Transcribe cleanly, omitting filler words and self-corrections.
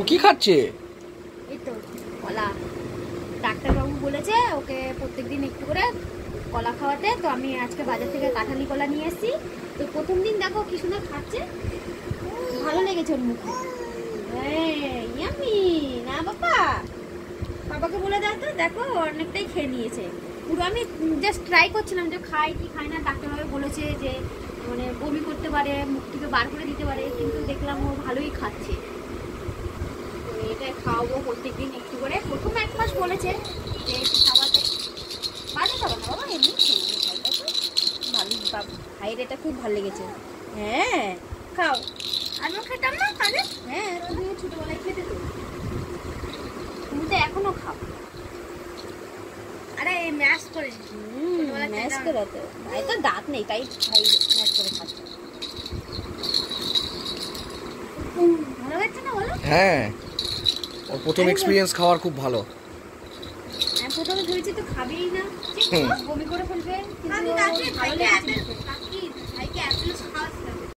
কি খাচ্ছে? এই তো কলা। ডাক্তারবাবু বলেছে ওকে প্রত্যেকদিন একটু করে কলা খাওয়াতে, তো আমি আজকে বাজার থেকে কাঁঠালি কলা নিয়ে এসেছি। তো প্রথম দিন দেখো কি সুন্দর খাচ্ছে, ভালো লেগেছে ওর মুখে। ইয়ামি না বাবা, বাবাকে বলে দাও তো, দেখো অনেকটাই খেয়ে নিয়েছে পুরো। আমি জাস্ট ট্রাই করছিলাম যে খাই কি খাই না। ডাক্তারবাবু বলেছে যে মানে বমি করতে পারে, মুখ থেকে বার করে দিতে পারে, কিন্তু দেখলাম ও ভালোই খাচ্ছে। তো এটা খাওয়াবো প্রত্যেকদিন একটু করে। প্রথম 1 মাস বলেছে যে একটু খাওয়াতে, বাজে খাবো না বাবা, এমনি খেয়ে খাইটা তো ভালো। ভাইয়ের এটা খুব ভালো লেগেছে। হ্যাঁ খাও। আমিও খেতাম না তাহলে? হ্যাঁ, তুমিও ছোটবেলায় খেতে তো, তুমি তো এখনো খাও। আরে ম্যাশ করে ম্যাশ করে তো ভাই, তো দাঁত নেই তাই ভাই ম্যাশ করে খাচ্ছে। ভালো লাগছে না বলো? হ্যাঁ, ওর প্রথম এক্সপেরিয়েন্স খাওয়ার খুব ভালো। আমি প্রথমে ধরেছি তো খাবেই না, বমি করে ফেলবে, কিন্তু ভালো লেগেছে।